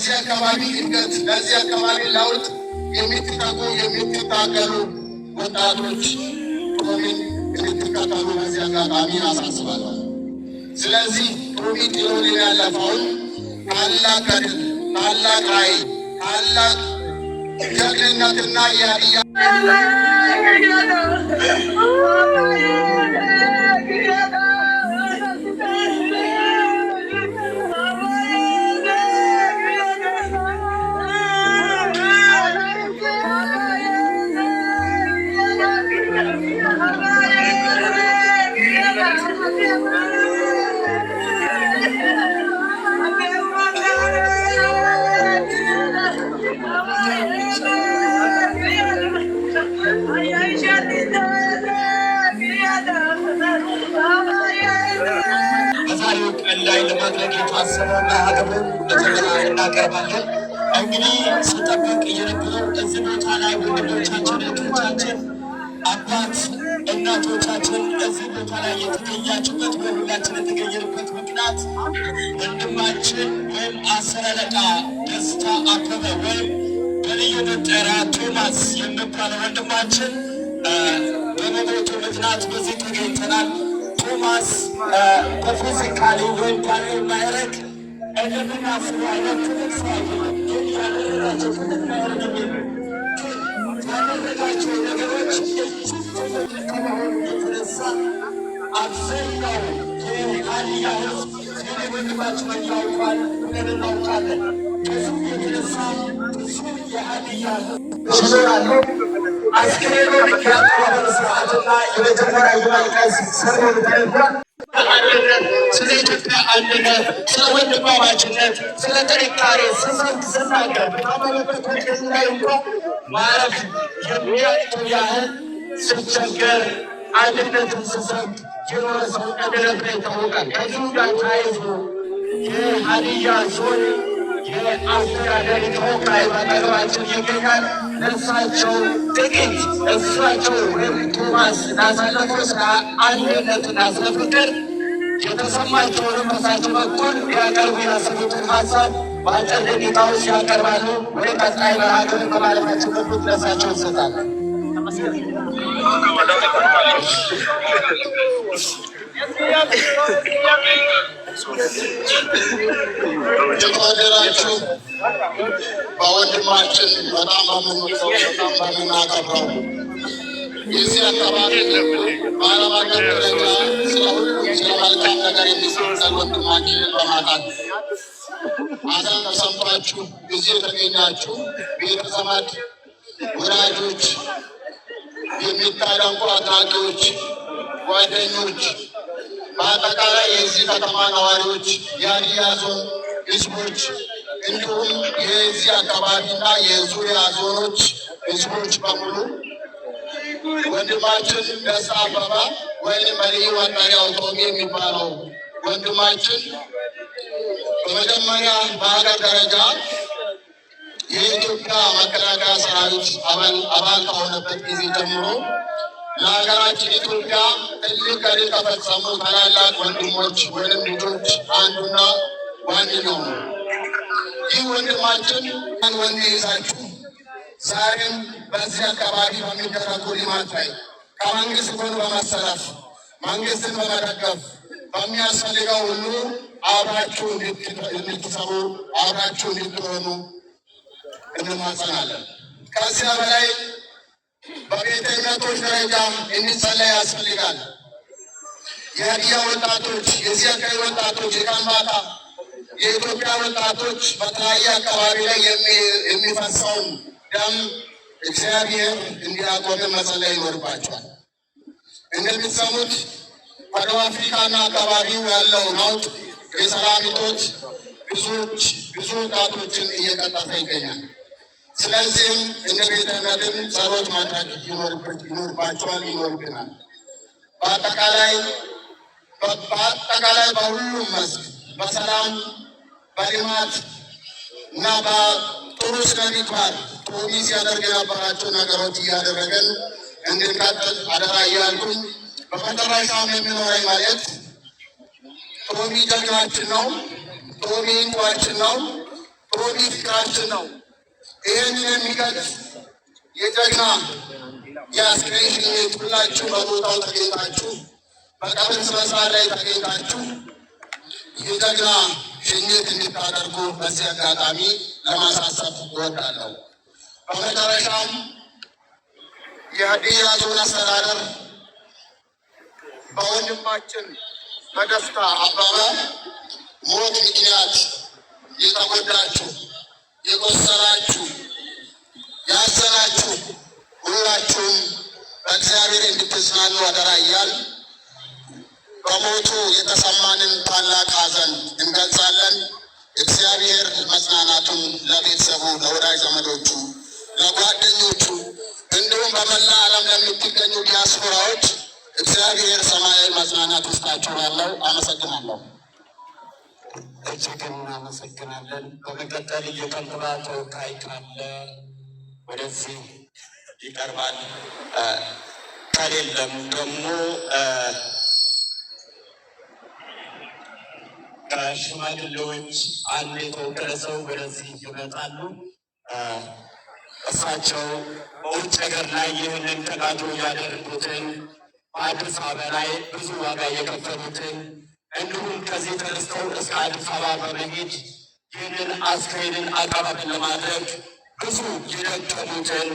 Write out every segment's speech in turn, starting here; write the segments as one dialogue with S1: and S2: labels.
S1: ለዚህ አካባቢ እድገት ለዚህ አካባቢ ለውጥ የሚተጉ የሚታገሉ ወጣቶች ሮሚን እንድትከተሉ በዚህ አጋጣሚ አሳስባለሁ። ስለዚህ ሮሚ ጥሎልን ያለፈውን ታላቅ ገድል፣ ታላቅ ራዕይ፣ ታላቅ ጀግንነትና የሀዲያ በዛሬው ቀን ላይ ለማድረግ የታሰበውን ሀገሩን በተገና እናቀርባለን። እንግዲህ ስንጠብቅ የነበረው እዚህ ቦታ ላይ ወንድሞቻችን፣ እህቶቻችን፣ አባት እናቶቻችን እዚህ ቦታ ላይ የተገኛችበት በሁላችን የተገኘንበት ምክንያት ወንድማችን ወይም አስር አለቃ ደስታ አበበ ወይም በልዩ መጠሪያ ቶማስ የሚባለው ወንድማችን በመሞቱ ምክንያት በዚህ ተገኝተናል። ቶማስ በፊዚካሊ ወይም ባለ ማዕረግ እንደምናስበው አይነት ትልቅ ሰው አይደለም። ግን ያደረጋቸው ትልቅ ማዕረግ ያደረጋቸው ነገሮች እጅግ ትልቅ ከመሆኑ የተነሳ አብዛኛው የሀዲያ ሕዝብ ስለ ወንድማችን ያውቃል ብለን እናውቃለን። ከዚሁ የተነሳ ብዙ የሀዲያ ይኖራሉ። አስክሬኑ የአቀባበል ስርዓትና የመጀመሪያ የማልቀስ ሰርሞኒ ተደርጓል። ስለ ኢትዮጵያ አንድነት፣ ስለ ወንድማማችነት፣ ስለ ጥንካሬ ስሰብክ ስናገር በታመመበት ወቅት ላይ እንኳ ማረፍ የሚያቅተው ያህል ስቸገር አንድነትን ስሰብክ የኖረ ሰው እንደነበረ ይታወቃል። ከዚሁ ጋር ተያይዞ የሀዲያ ዞን የአስተዳደር ተወካይ ባጠገባችን ይገኛል። ለእሳቸው ጥቂት እሳቸው ወይም ቶማስ ላሳለፈው ስለ አንድነትና ስለ ፍቅር የተሰማቸውንም በሳቸው በኩል ሊያቀርቡ ያሰቡትን ሀሳብ በአጭር ደቂቃዎች ያቀርባሉ። ወደ ቀጣይ መርሃ ግብር በማለፋችን በፊት ለእሳቸው እንሰጣለን። የተወደዳችሁ በወንድማችን በጣም በምንወደው በጣም በምናከብረው የዚህ አካባቢ በዓለም አቀፍ ደረጃ ስለ ሁሉም ስለ መልካም ነገር የሚሰጠን ወንድማችንን በማጣት ሐዘን ተሰምቷችሁ ጊዜ የተገኛችሁ ቤተዘመድ፣ ወዳጆች፣ የሚታደንቁ አድናቂዎች፣ ጓደኞች፣ በአጠቃላይ የዚህ ከተማ ነዋሪዎች፣ የሀዲያ ዞን ህዝቦች እንዲሁም የዚህ አካባቢና የዙሪያ ዞኖች ህዝቦች በሙሉ ወንድማችን ደስታ አበበ ወይም በልዩ መጠሪያው ቶሚ የሚባለው ወንድማችን በመጀመሪያ በሀገር ደረጃ የኢትዮጵያ መከላከያ ሰራዊት አባል ከሆነበት ጊዜ ጀምሮ ለሀገራችን ኢትዮጵያ ትልቅ ገድል ከፈጸሙ ታላላቅ ወንድሞች ወይም ልጆች አንዱና ዋነኛው ነው። ይህ ወንድማችን ወንድ ይዛችሁ ዛሬም በዚህ አካባቢ በሚደረጉ ልማት ላይ ከመንግስት ጎን በመሰለፍ መንግስትን በመደገፍ በሚያስፈልገው ሁሉ አብራችሁ እንድትሰሩ አብራችሁ እንድትሆኑ እንማጸናለን። ከዚያ በላይ በቤተ እምነቶች ደረጃ እንዲጸለይ ያስፈልጋል። የሀዲያ ወጣቶች፣ የዚህ አካባቢ ወጣቶች፣ የከምባታ የኢትዮጵያ ወጣቶች በተለያየ አካባቢ ላይ የሚፈሰውን ደም እግዚአብሔር እንዲያቆም መጸለይ ይኖርባቸዋል። እንደሚሰሙት በደቡብ አፍሪካና አካባቢው ያለው ነውጥ የሰላም እጦት ብዙ ወጣቶችን እየቀጠፈ ይገኛል። ስለዚህም እንደ ቤተ እምነትም ጸሎት ማድረግ ይኖርባቸዋል፣ ይኖርብናል። በአጠቃላይ በሁሉም መስክ በሰላም በልማት እና በጥሩ ስነ-ምግባር ቶሚ ሲያደርግ የነበራቸው ነገሮች እያደረገን እንድንቀጥል አደራ እያልኩኝ በመጨረሻም የሚኖረኝ ማለት ቶሚ ጀግናችን ነው። ቶሚ እንቁዋችን ነው። ሮሚ ፍቅራችን ነው። ይህንን የሚገልጽ የጀግና የአስክሬን ሽኝት ሁላችሁ በቦታው ተገኝታችሁ በቀብር ስነ ስርዓት ላይ ተገኝታችሁ የጀግና ሽኝት እንድታደርጉ በዚህ አጋጣሚ ለማሳሰብ እወዳለሁ። በመጨረሻም የሀዲያ ዞን አስተዳደር በወንድማችን በደስታ አበበ ሞት ምክንያት የተጎዳችሁ፣ የቆሰላችሁ፣ ያዘናችሁ ሁላችሁም በእግዚአብሔር እንድትጽናኑ አደራ እያል በሞቱ የተሰማንን ታላቅ ሐዘን እንገልጻለን። እግዚአብሔር መጽናናቱን ለቤተሰቡ፣ ለወዳጅ ዘመዶቹ፣ ለጓደኞቹ እንዲሁም በመላ ዓለም ለምትገኙ ዲያስፖራዎች እግዚአብሔር ሰማያዊ መጽናናት ውስጣችሁ ያለው። አመሰግናለሁ።
S2: እጅግ እናመሰግናለን። በመቀጠል የከንቲባ ተወካይ ካለ ወደዚህ ይቀርባል። ከሌለም ደግሞ ከሽማግሌዎች አንድ የተወከለ ሰው ወደዚህ ይመጣሉ። እሳቸው በውጭ ሀገር ላይ ይህንን ተጋድሎ ያደረጉትን በአዲስ አበባ ላይ ብዙ ዋጋ የከፈሉትን እንዲሁም ከዚህ ተነስተው እስከ አዲስ አበባ በመሄድ ይህንን አስክሬንን አቀባበል ለማድረግ ብዙ የደከሙትን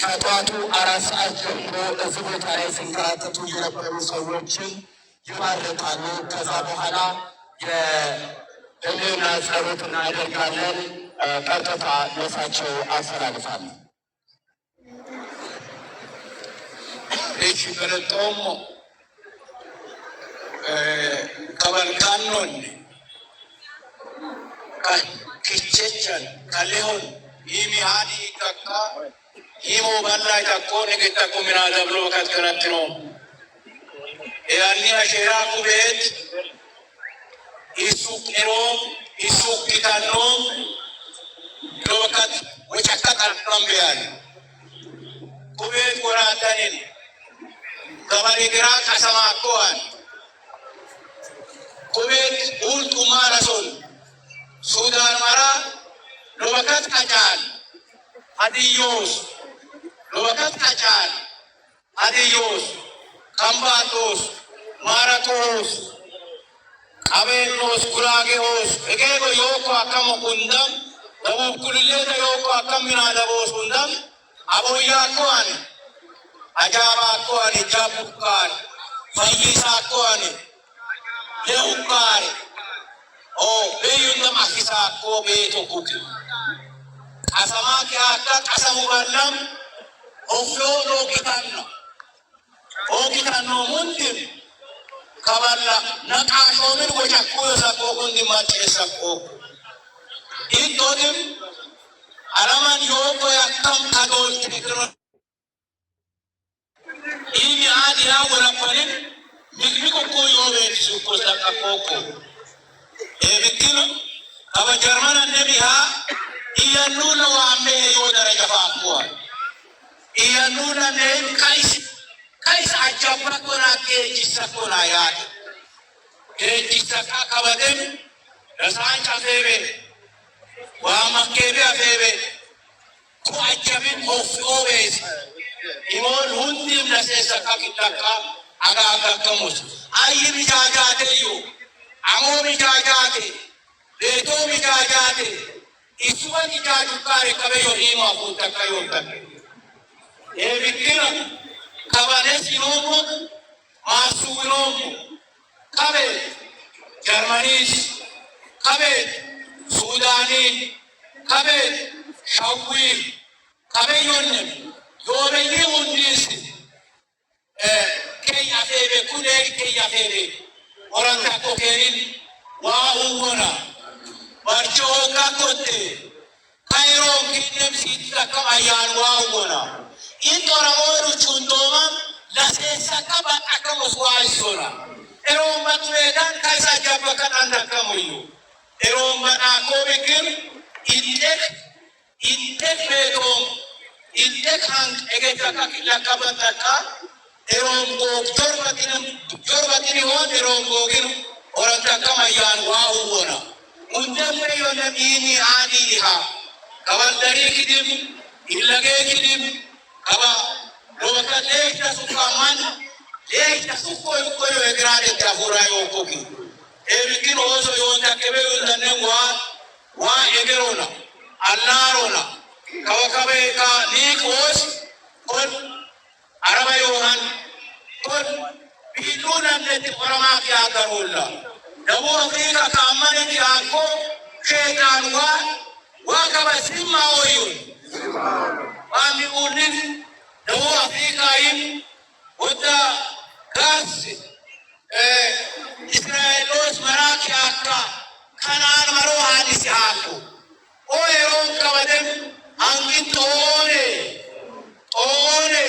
S2: ከጠዋቱ 4 ሰዓት ጀምሮ እዚህ ቦታ ላይ ሲንከራተቱ የነበሩ ሰዎችን ይባርካሉ። ከዛ በኋላ የህሊና ጸሎት እናደርጋለን። ቀጥታ ለሳቸው አስተላልፋለሁ።
S3: እሺ በለጦሞ ከበልካኖን ከኪቸቸን ከሌሆን ይሚሃዲ ከካ ይሞ በላይ ተኮ ንግተኮ ምና ደብሎ ከትከረት ነው ያኒ አሸራ ኩቤት ይሱቅ ኤሮም ይሱቅ ኪታኖም ሎከት ወጨቀት አልቀምቢያል ኩቤት ወራተንን ገበሬ ግራ ቀሰማ አኮዋል ኩቤት ኡልቱ ማረሶን ሱዳን መራ ሎከት ቀጫል አዲዮስ ሎከት ቀጫል አዲዮስ ከምባቶስ ማረቶስ አቤኖስ ጉራጌዎስ እጌጎ ዮኮ አከሞ ኩንደም ደቡብ ኩልሌተ ዮኮ አከምና ደቦስ ኩንደም አቦያ አኮዋን አጃባ አኮዋን ጃቡካን ፈይሳ አኮዋን ለውካን ኦ በዩንደም አኪሳ አኮ ቤቶ ኩክ ቀሰማ ኪያካ ቀሰሙ ባለም ኦፍሎ ሎኪታን ነው ሙንድም ከባላ ነቃሾምን ወጫኩ የሰቆ ኩንዲ ማጨሰቆ ኢቶድም አለማን ዮኮ ያከም ካዶል ትክክሮ ኢሚ አዲያ ወለፈንን ሚግሚቆ ዮቤት ሱቆ ተቀቆቆ ኤብክኑ ከበ ጀርመን እንደቢሃ ኢያኑነ ዋሜ ዮደረ ገፋቆ ኢያኑነ ነይም ካይስ አጃባ ኮና ኬጂሰኮና ያድ ኬጂሰካ ከበደም ለሳንጫ ፌቤ ዋማኬቤ አፌቤ ኩአጀብን ኦፍኦቤስ ኢሞን ሁንዲም ለሴሰካ ኪታካ አጋጋከሙስ አይ ሚጃጃቴዩ አሞ ሚጃጃቴ ሌቶ ሚጃጃቴ ኢሱዋ ሚጃጁካሬ ከበዮ ሂማ ፉተካዮተክ ኤቢክና ካባኔስ ይኖሙ ማሱ ይኖሙ ካቤት ጀርመኒስ ካቤት ሱዳኒን ካቤት ሻዊ ካቤዮንም ዮበይ ሁንዲስ ከያፌቤ ኩዴ ከያፌቤ ኦራንታ ኮኬሪን ዋኡሆና ባርቾ ካኮቴ ካይሮ ኪንም ሲትከም አያን ዋኡሆና ኢንቶራሞሩ ቹንዶማ ለሴሰካ ባጣከሙስ ዋይሶና ኤሮም ባቱዌዳን ካይሳ ጃበከን አንዳከሙዩ ኤሮም ባጣኮ ቢክም ኢንቴክ ቤቶም ኢንቴክ ሃንቅ ኤጌተካ ኪላካበተካ ኤሮም ጎግ ጆርበቲን ሆን ኤሮም ጎግን ኦረንተከም አያን ዋኡሆና undam yo namini ani ha kawaldari kidim illage kidim kawa roka lekta sukaman lekta sukko ko yo egrade ta hura yo koki ebikin oso yo takebe yo nanwa wa egerona allarona kawa kabe ka nikos kon araba yohan kon biduna neti orama kya karolla dabo afrika kamane di ako ketan wa kaba simma oyo ami unin dabo afrika im wada gas israelos maraki akka kanan maro hadisi ako oyo kabadem angin Ore,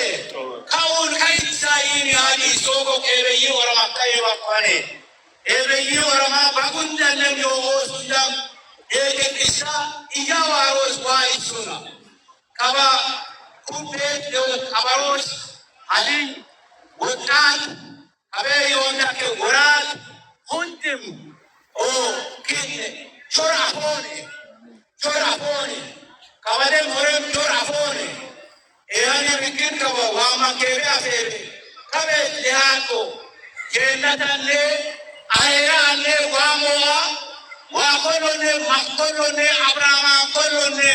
S3: kaun kaisa ini ani sogo kebe yi orama kaye bakwane. Ebe yi orama bakunda nyo osundam. Ege kisa iya waros wa isuna. Kaba kumbe de kabaros ali wotan kabe yonda ke gorat hundim o kine chora pone kabade morem chora pone ehani bikin kaba wama kebe afebe kabe lehako jenatale ayane wamoa wakolone makolone abrahama kolone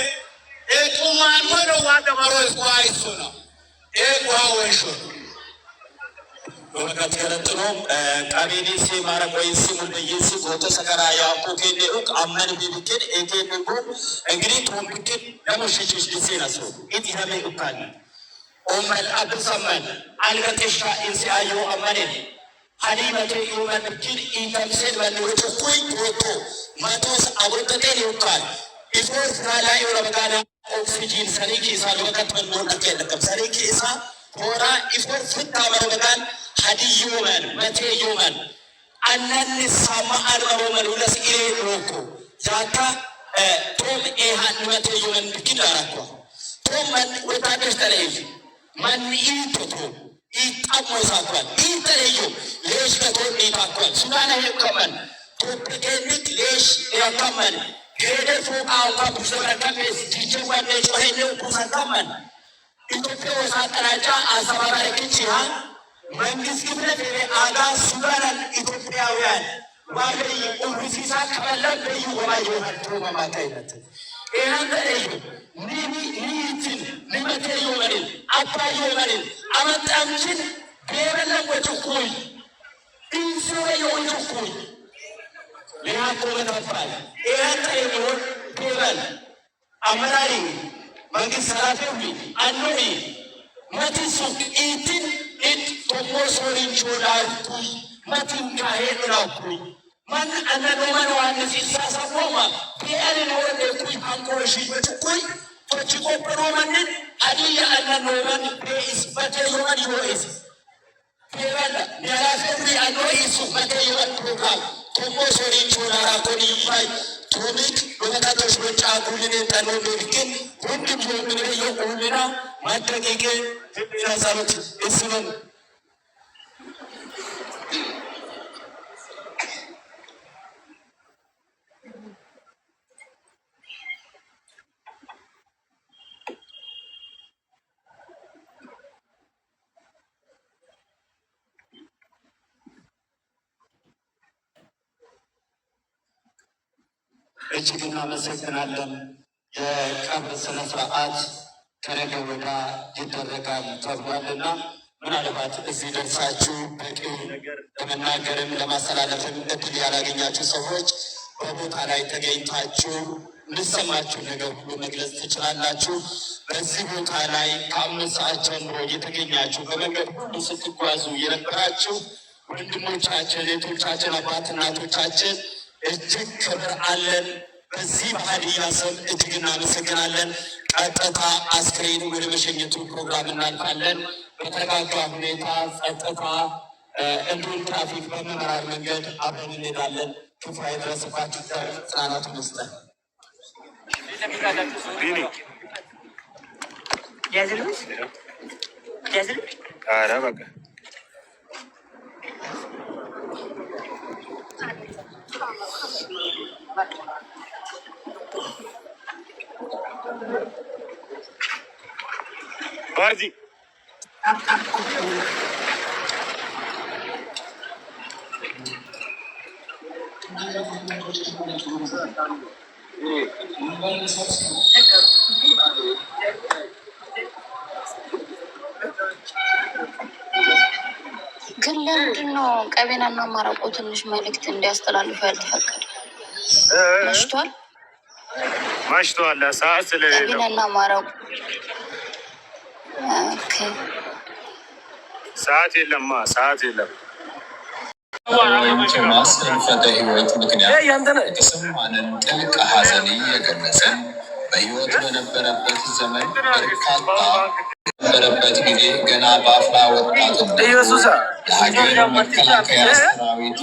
S3: etuman kono wada maros kwa isuna kwa wesho
S2: wakati karantino kabini si mara koisi mulbiyisi goto sakara ya kokene uk amnan bibikin ekene go engri tombikin namu shishi naso iti hame ukani omal absaman algatisha insi ayo amane halimate yuman kin itamsel wal roto koito matos aburtate ukani ifos kala yorabana oxygen sariki sa lokat man akela kam sariki isa ora ifos fitta maragan hadi yuman mate yuman annan sama arwaman ulas ire roko zaka tom han mate yuman kidarako tom man wetabesh taleji man itoto itamosakwal italeyo lesh kato itakwal subhana yakaman to pekenik lesh yakaman gede fuka ka busara kames jijewa ne chohene kusakaman ito peo sataraja asabara kichi ha Mangis kibne tere aga subaran Ethiopiawian wahai urusisa kabalan bayu wayo hatro mama kainat ehanda eyo nitin nimate yomarin apa yomarin amat amchin bebela wachukui insure yo wachukui leha koma tafal ehanda eyo bebel amarari mangis salatewi anoi mati suk itin it promotion chola kui matin kahe na kui man anano man wan si sasa koma pe ale no de kui hanko shi kui to chiko proman adiya anano man pe is bate yo man yo is pe wala ya febri ano isu bate yo program promotion chola ra ko ni pai tomik wala to shota kuline tano bikin kundim yo mine yo ulina matrike Fipina Salut, Islam. እጅግና መሰግናለን የቀብር ስነ ስርዓት ከነገ ወዲያ ይደረጋል ተብሏልና ምናልባት እዚህ ደርሳችሁ በቂ ነገር ለመናገርም ለማስተላለፍም እድል ያላገኛችሁ ሰዎች በቦታ ላይ ተገኝታችሁ ልሰማችሁ ነገር ሁሉ መግለጽ ትችላላችሁ። በዚህ ቦታ ላይ ከ5 ሰዓት ጀምሮ የተገኛችሁ በመንገድ ሁሉ ስትጓዙ የነበራችሁ ወንድሞቻችን፣ እህቶቻችን፣ አባት እናቶቻችን እጅግ ክብር አለን። በዚህ በሀዲያ ስም እጅግ እናመሰግናለን። ቀጥታ አስክሬን ወደ መሸኘቱ ፕሮግራም እናልፋለን። በተረጋጋ ሁኔታ ጸጥታ እንዲሁም ትራፊክ በመመራር መንገድ አብረን እንሄዳለን። ክፉ አይድረስባችሁ። ጽናናቱ መስጠት
S4: በቃ Bardi.
S5: ግን ለምንድን ነው ቀቤናና ማረቆ ትንሽ መልእክት እንዲያስተላልፉ ያልተፈቀደ? መሽቷል
S4: መሽቷል። ሰዓት ስለሌለው
S5: ቀቤናና ማረቆ
S4: ሰዓት የለማ ሰዓት የለም።
S6: ቶማስ ህልፈተ ህይወት ምክንያት የተሰማንን ጥልቅ ሐዘን እየገለጽን በህይወት በነበረበት ዘመን በነበረበት ጊዜ ገና በአፍላ ወጣትነት የሀገር መከላከያ ሰራዊት